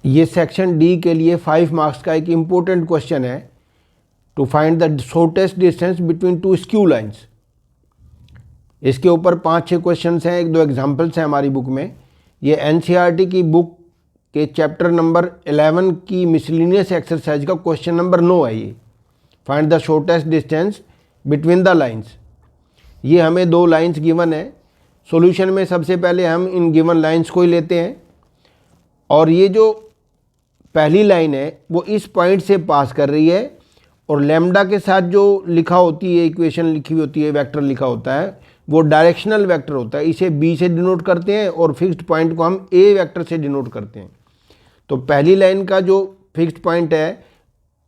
ये section D के लिए 5 मार्क्स का एक इम्पोर्टेंट क्वेश्चन है, to find the shortest distance between two skew lines. इसके ऊपर 5-6 क्वेश्चंस हैं, 1-2 एग्जांपल्स हैं हमारी बुक में। ये एनसीईआरटी की बुक के चैप्टर नंबर 11 की मिसलिनियस एक्सरसाइज का क्वेश्चन नंबर 9 है। ये find the shortest distance between the lines. ये हमें 2 लाइंस गिवन है। सॉल्यूशन में सबसे पहले हम इन गिवन लाइंस को ही लेते हैं, और ये जो पहली लाइन है वो इस पॉइंट से पास कर रही है, और लैम्डा के साथ जो लिखा होती है, इक्वेशन लिखी होती है, वेक्टर लिखा होता है, वो डायरेक्शनल वेक्टर होता है। इसे बी से डिनोट करते हैं और फिक्स्ड पॉइंट को हम ए वेक्टर से डिनोट करते हैं। तो पहली लाइन का जो फिक्स्ड पॉइंट है,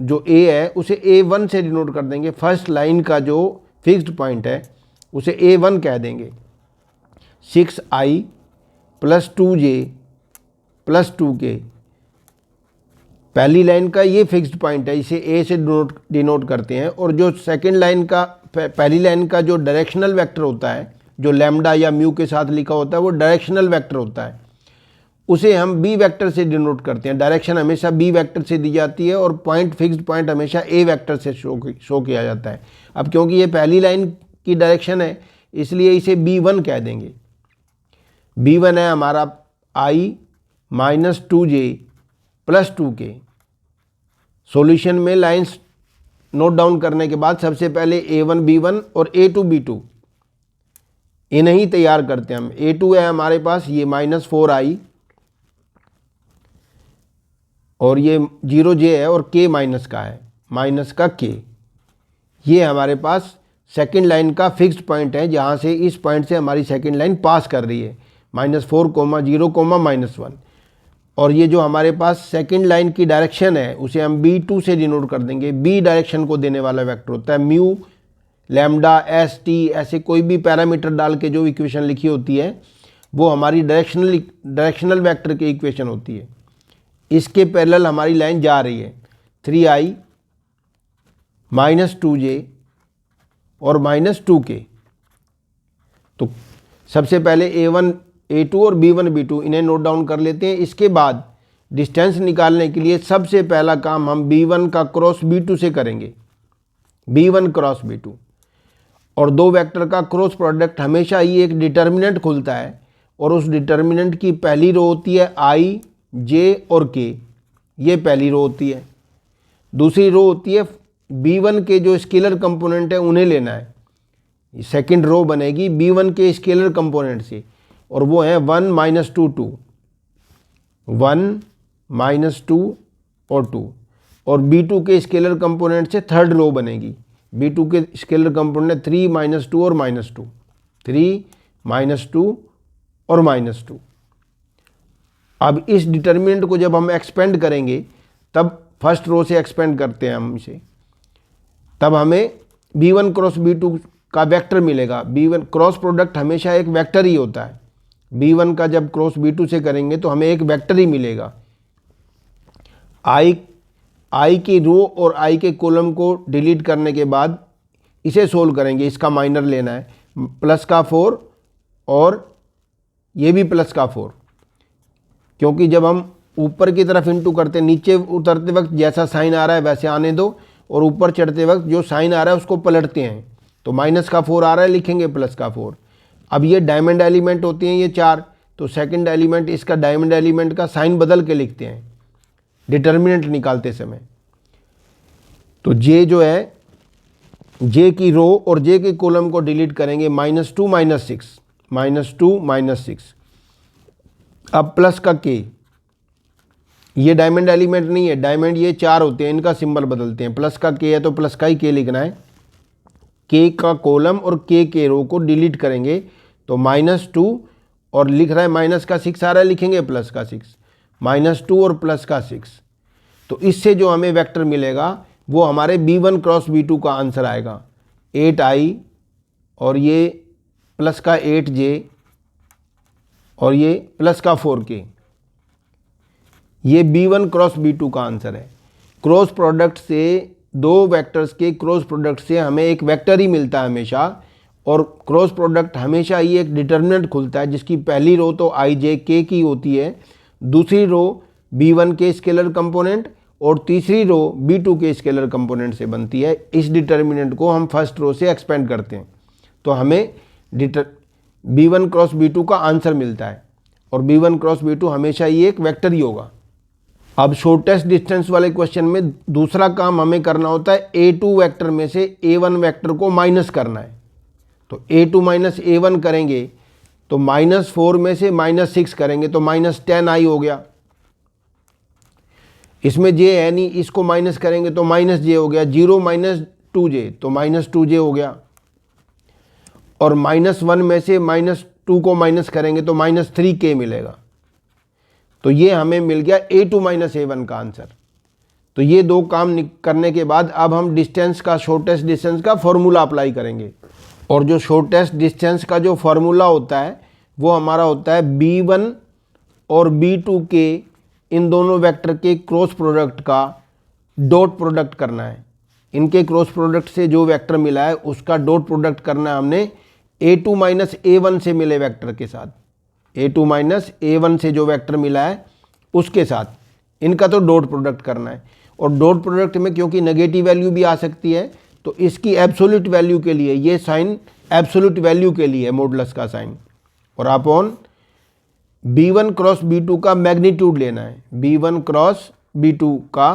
जो ए है, उसे A1 से डिनोट कर देंगे। फर्स्ट लाइन का जो फिक्स्ड पॉइंट है उसे A1 कह देंगे। 6i + 2j + 2k पहली लाइन का ये फिक्स्ड पॉइंट है, इसे ए से डिनोट करते हैं। और जो सेकंड लाइन का, पहली लाइन का जो डायरेक्शनल वेक्टर होता है, जो लैम्डा या म्यू के साथ लिखा होता है, वो डायरेक्शनल वेक्टर होता है, उसे हम बी वेक्टर से डिनोट करते हैं। डायरेक्शन हमेशा बी वेक्टर से दी जाती है और पॉइंट, फिक्स्ड पॉइंट हमेशा ए वेक्टर से शो किया जाता है। अब क्योंकि ये पहली लाइन की डायरेक्शन है, इसलिए इसे B1 कह देंगे। B1 है हमारा i - 2j + 2k। सॉल्यूशन में लाइंस नोट डाउन करने के बाद सबसे पहले A1 B1 और A2 B2 इन्हें ही तैयार करते हैं हम। A2 है हमारे पास ये -4i, और ये 0j है, और k माइनस का है, माइनस का k। ये हमारे पास सेकंड लाइन का फिक्स्ड पॉइंट है, जहाँ से इस पॉइंट से हमारी सेकंड लाइन पास कर रही है, -4, 0, -1। और ये जो हमारे पास सेकंड लाइन की डायरेक्शन है उसे हम B2 से डिनोट कर देंगे। B डायरेक्शन को देने वाला वेक्टर होता है। म्यू, लैम्डा, एस, टी, ऐसे कोई भी पैरामीटर डाल के जो इक्वेशन लिखी होती है वो हमारी डायरेक्शनल वेक्टर की इक्वेशन होती है। इसके पैरेलल हमारी लाइन जा रही है। 3i - 2j और -2k। तो सबसे पहले A1 A2 और B1 B2 इन्हें नोट डाउन कर लेते हैं। इसके बाद डिस्टेंस निकालने के लिए सबसे पहला काम हम B1 का क्रॉस B2 से करेंगे। B1 क्रॉस B2, और 2 वेक्टर का क्रॉस प्रोडक्ट हमेशा ही एक डिटर्मिनेंट खुलता है, और उस डिटर्मिनेंट की पहली रो होती है i, j और k। ये पहली रो होती है। दूसरी रो होती है B1 के जो स्केलर कंपोनेंट है उन्हें लेना है। सेकंड रो बनेगी B1 के स्केलर कंपोनेंट से, और वो है 1 - 2 2, 1 - 2 और 2। और B2 के स्केलर कंपोनेंट से थर्ड रो बनेगी। B2 के स्केलर कंपोनेंट 3 - 2 और -2, 3 - 2 और -2। अब इस डिटर्मिनेंट को जब हम एक्सपेंड करेंगे, तब फर्स्ट रो से एक्सपेंड करते हैं हम इसे, तब हमें B1 क्रॉस B2 का वेक्टर मिलेगा। B1 क्रॉस प्रोडक्ट हमेशा एक वेक्टर ही होता है। B1 का जब क्रॉस B2 से करेंगे तो हमें एक वेक्टर ही मिलेगा। I की रो और I के कॉलम को डिलीट करने के बाद इसे सोल्व करेंगे। इसका माइनर लेना है, +4 और ये भी +4, क्योंकि जब हम ऊपर की तरफ इंटू करते, नीचे उतरते वक्त जैसा साइन आ रहा है वैसे आने दो, और ऊपर चढ़ते वक्त जो साइन आ रहा है उसको पलटते हैं। तो -4 आ रहा है, लिखेंगे +4। अब ये डायमंड एलिमेंट होते हैं ये 4, तो सेकंड एलिमेंट, इसका डायमंड एलिमेंट का साइन बदल के लिखते हैं डिटर्मिनेंट निकालते समय। तो j जो है, j की रो और j के कॉलम को डिलीट करेंगे। -2 - 6। अब प्लस का k, ये डायमंड एलिमेंट नहीं है, डायमंड ये 4 होते हैं, इनका सिंबल बदलते हैं। प्लस का k है तो प्लस का ही k लिखना है। k का कॉलम और k के रो को डिलीट करेंगे, तो -2 और लिख रहा है माइनस का 6 आ रहा है, लिखेंगे प्लस का 6, -2 और प्लस का 6। तो इससे जो हमें वेक्टर मिलेगा वो हमारे B1 क्रॉस B2 का आंसर आएगा। 8i और ये प्लस का 8j और ये प्लस का 4k। ये B1 क्रॉस B2 का आंसर है। क्रॉस प्रोडक्ट से, 2 वेक्टर्स के क्रॉस प्रोडक्ट से हमें एक वेक्टर ही मिलता है हमेशा, और क्रॉस प्रोडक्ट हमेशा ही एक डिटर्मिनेंट खुलता है जिसकी पहली रो तो i j k की होती है, दूसरी रो B1 के स्केलर कंपोनेंट और तीसरी रो B2 के स्केलर कंपोनेंट से बनती है। इस डिटर्मिनेंट को हम फर्स्ट रो से एक्सपेंड करते हैं तो हमें B1 क्रॉस B2 का आंसर मिलता है और B1 क्रॉस B2 हमेशा ये एक वेक्टर ही होगा। अब शॉर्टेस्ट डिस्टेंस वाले क्वेश्चन में दूसरा काम हमें करना होता है A2 वेक्टर में से A1 वेक्टर को माइनस करना है। तो A2 माइनस A1 करेंगे तो -4 में से -6 करेंगे तो -10i हो गया। इसमें j है नहीं, इसको माइनस करेंगे तो -j हो गया। 0 माइनस 2j तो -2j हो गया। और -1 में से -2 को माइनस करेंगे तो -3k मिलेगा। तो ये हमें मिल गया A2 माइनस A1 का आंसर। तो ये दो काम करने के बाद अब हम डिस्टेंस का, शॉर्टेस्ट डिस्टेंस का फॉर्मूला अप्लाई करेंगे। और जो शॉर्टेस्ट डिस्टेंस का जो फॉर्मूला होता है वो हमारा होता है B1 और B2 के इन दोनों वेक्टर के क्रॉस प्रोडक्ट का डॉट प्रोडक्ट करना है। इनके क्रॉस प्रोडक्ट से जो वेक्टर मिला है उसका डॉट प्रोडक्ट करना है हमने A2 माइनस A1 से मिले वेक्टर के साथ। A2 माइनस A1 से जो वेक्टर मिला है उसके साथ इनका तो डॉट प्रोडक्ट करना है। और डॉट प्रोडक्ट में क्योंकि नेगेटिव वैल्यू भी आ सकती है तो इसकी एब्सोल्यूट वैल्यू के लिए ये साइन एब्सोल्यूट वैल्यू के लिए मॉडुलस का साइन और अपॉन B1 क्रॉस B2 का मैग्नीट्यूड लेना है। B1 क्रॉस B2 का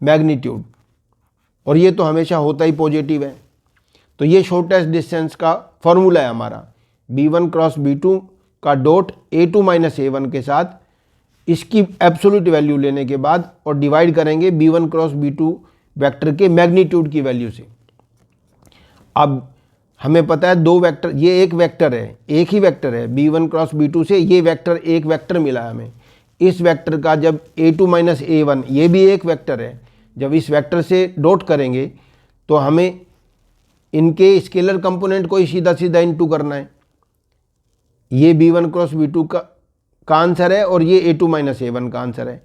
मैग्नीट्यूड और ये तो हमेशा होता ही पॉजिटिव है। तो ये शॉर्टेस्ट डिस्टेंस का फॉर्मूला है हमारा। B1 क्रॉस B2 का डॉट A2 माइनस A1 के साथ इसकी एब्सोल्यूट वैल्यू लेने के बाद और डिवाइड करेंगे B1 क्रॉस B2 वेक्टर के मैग्नीट्यूड की वैल्यू से। अब हमें पता है दो वेक्टर, ये एक वेक्टर है, एक ही वेक्टर है B1 क्रॉस B2 से ये वेक्टर एक वेक्टर मिला है हमें। इस वेक्टर का जब A2 माइनस A1 ये भी एक वेक्टर है, जब इस वेक्टर से डॉट करेंगे तो हमें इनके स्केलर कंपोनेंट को ही सीधा सीधा इनटू करना है। ये B1 क्रॉस B2 का आंसर है और ये A2 माइनस A1 का आंसर है।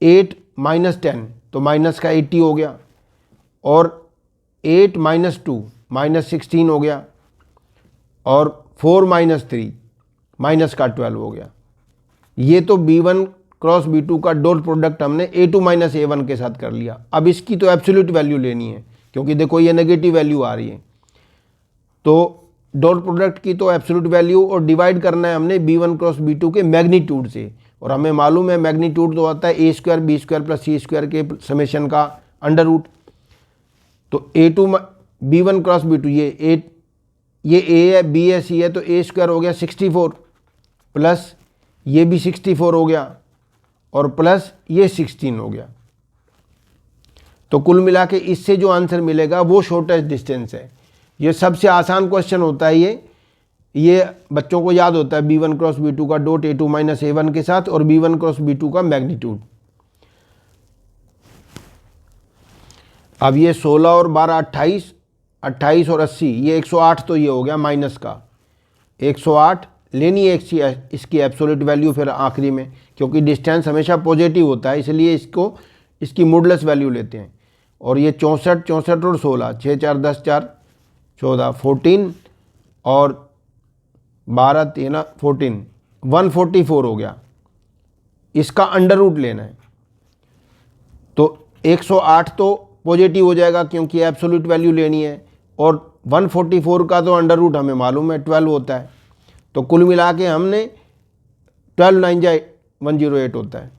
8 माइनस 10 तो माइनस का 80 हो गया और 8 माइनस 2 माइनस 16 हो गया और 4 माइनस 3 माइनस का 12 हो गया। ये तो B1 क्रॉस B2 का डॉट प्रोडक्ट हमने A2 माइनस A1 के साथ कर लिया। अब इसकी तो एब्सोल्यूट वैल्यू लेनी है क्योंकि देखो ये नेगेटिव वैल्यू आ रही है। तो डॉट प्रोडक्ट की तो एब्सोल्यूट वैल्यू और डिवाइड करना है हमने B1 क्रॉस B2 के मैग्नीट्यूड से। और हमें मालूम है मैग्नीट्यूड तो आता है A square B square plus C square के समेशन का अंडर रूट। तो A2 B1 क्रॉस B2 ये A है B है C है तो A स्क्वायर हो गया 64 प्लस ये भी 64 हो गया और प्लस ये 16 हो गया। तो कुल मिला के इससे जो आंसर मिलेगा वो शॉर्टेस्ट डिस्टेंस है। ये सबसे आसान क्वेश्चन होता है ये बच्चों को याद होता है B1 क्रॉस B2 का डॉट A2 माइनस A1 के साथ और B1 क्रॉस B2 का मैग्नीट्यूड। अब ये 16 और 12 28, 28 और 80 ये 108 तो ये हो गया माइनस का 108 लेनी है इसकी एब्सोल्यूट वैल्यू फिर आखिरी में, क्योंकि डिस्टेंस हमेशा पॉजिटिव होता है इसलिए इसकी मॉडुलस वैल्यू लेते हैं। और ये 64 64 और 16 6 4 10 4 14 14 और 12 13 14 144 हो गया। इसका अंडर रूट लेना है तो 108 तो पॉजिटिव हो जाएगा क्योंकि एब्सोल्यूट वैल्यू लेनी है और 144 का तो अंडर रूट हमें मालूम है 12 होता है। तो कुल मिला के हमने 12 9 जा 108 होता है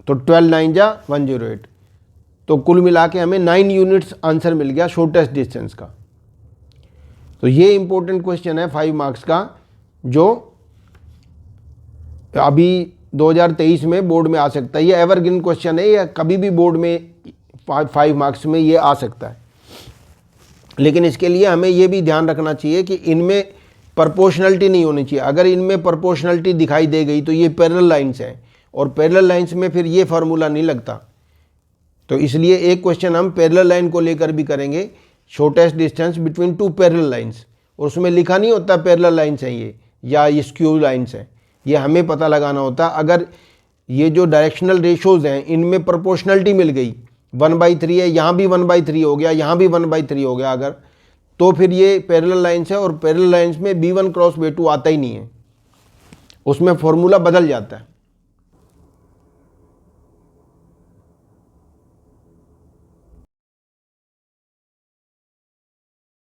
तो 12 9 जा 108। तो कुल मिला के हमें 9 यूनिट्स आंसर मिल गया शॉर्टेस्ट डिस्टेंस का। तो ये इंपॉर्टेंट क्वेश्चन है 5 मार्क्स का जो अभी 2023 में बोर्ड में आ सकता है। ये एवरग्रीन क्वेश्चन है, या कभी भी बोर्ड में 5 मार्क्स में ये आ सकता है। लेकिन इसके लिए हमें ये भी ध्यान रखना चाहिए कि इनमें प्रोपोर्शनलिटी नहीं होनी चाहिए। अगर इनमें प्रोपोर्शनलिटी दिखाई दे गई तो ये पैरेलल लाइंस हैं और पैरेलल लाइंस में फिर ये फार्मूला नहीं लगता। तो इसलिए एक क्वेश्चन हम पैरेलल लाइन को लेकर भी करेंगे, shortest distance between 2 parallel lines, और उसमें लिखा नहीं होता पैरेलल लाइंस हैं ये या ये स्क्यू लाइंस हैं, ये हमें पता लगाना होता। अगर ये जो डायरेक्शनल रेशोज़ हैं इनमें प्रोपोर्शनलिटी मिल गई 1/3 है, यहाँ भी 1/3 हो गया, यहाँ भी 1/3 हो गया अगर, तो फिर ये पैरेलल लाइंस है और पैरेलल लाइंस में B1 क्रॉस B2 आता ही नहीं है, उसमें फॉर्मूला बदल जाता है।